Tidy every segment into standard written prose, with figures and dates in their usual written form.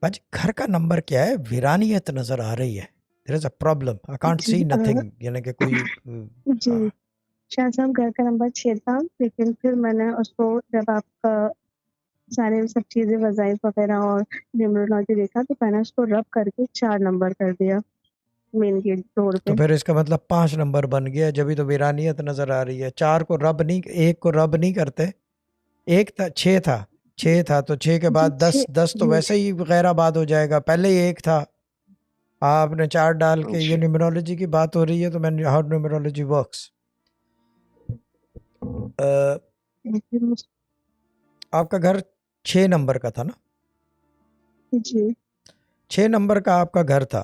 بج گھر کا نمبر کیا ہے؟ ویرانیت نظر آ رہی ہے. There is a problem. I can't see nothing. یعنی کہ کوئی جی شاہ صاحب گھر کا نمبر 6 تھا، لیکن پھر میں نے اس کو جب آپ کا سارے سب چیزیں وظائف وغیرہ اور نیمرولوجی دیکھا تو میں نے اس کو رب کر کے 4 نمبر کر دیا مین گیٹ ڈور پہ. تو پھر اس کا مطلب 5 نمبر بن گیا. جبھی تو ویرانیت نظر آ رہی ہے. 4 کو رب نہیں، 1 کو رب نہیں کرتے. 1 تھا، 6 تھا، 6 تھا تو 6 کے بعد 10. 10 تو ویسے ہی غیر آباد ہو جائے گا. پہلے ہی 1 تھا، آپ نے 4 ڈال کے. یہ نیومرولوجی کی بات ہو رہی ہے تو میں ہاؤ نیومرولوجی ورکس. آپ کا گھر 6 نمبر کا تھا نا؟ جی 6 نمبر کا آپ کا گھر تھا.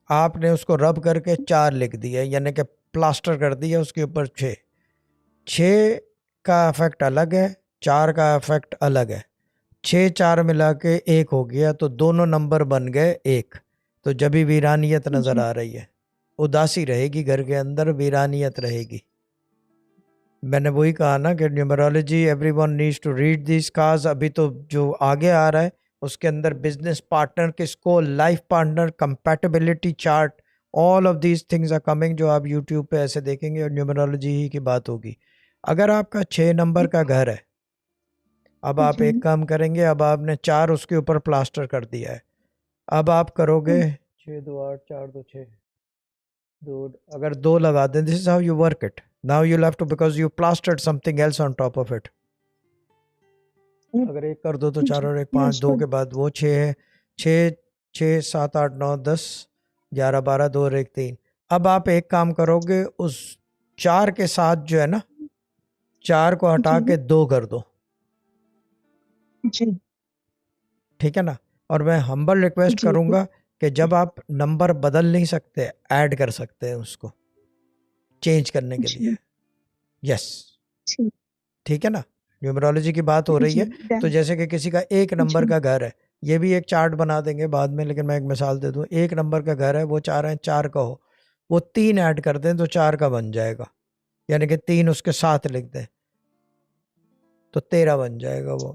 آپ نے اس کو رب کر کے 4 لکھ دیا، یعنی کہ پلاسٹر کر دیا اس کے اوپر 6. 6 کا افیکٹ الگ ہے، 4 کا افیکٹ الگ ہے. 6 4 ملا کے 1 ہو گیا تو دونوں نمبر بن گئے 1. تو جبھی ویرانیت نظر آ رہی ہے. اداسی رہے گی گھر کے اندر، ویرانیت رہے گی. میں نے وہی کہا نا کہ numerology every one needs to read this cause. ابھی تو جو آگے آ رہا ہے اس کے اندر بزنس پارٹنر کس کو، life partner, compatibility chart, all of these things are coming, جو آپ یوٹیوب پہ ایسے دیکھیں گے اور نیومرولوجی ہی کی بات ہوگی. اگر آپ کا 6 نمبر کا گھر ہے، اب آپ ایک کام کریں گے، اب آپ نے 4 اس کے اوپر پلاسٹر کر دیا ہے. اب آپ کرو گے 6 2 8 4 2 6 2، اگر 2 لگا دیں. This is how you work it. Now you'll have to, because you plastered something else on top of it. اگر 1 کر دو تو 4 اور 1 5، 2 کے بعد وہ 6 ہے. 6 6 7 8 9 10 11 12 2 اور 1 3. اب آپ ایک کام کرو گے، اس 4 کے ساتھ جو ہے نا، 4 کو ہٹا کے 2 کر دو. ٹھیک ہے نا؟ اور میں ہمبل ریکویسٹ کروں گا کہ جب آپ نمبر بدل نہیں سکتے، ایڈ کر سکتے ہیں اس کو چینج کرنے کے لیے. یس ٹھیک ہے نا؟ نیومرولوجی کی بات ہو رہی ہے تو جیسے کہ کسی کا 1 نمبر کا گھر ہے، یہ بھی ایک چارٹ بنا دیں گے بعد میں، لیکن میں ایک مثال دے دوں. 1 نمبر کا گھر ہے، وہ 4 ہیں، 4 کا ہو، وہ 3 ایڈ کر دیں تو 4 کا بن جائے گا. یعنی کہ 3 اس کے ساتھ لکھ دیں تو 13 بن جائے گا وہ.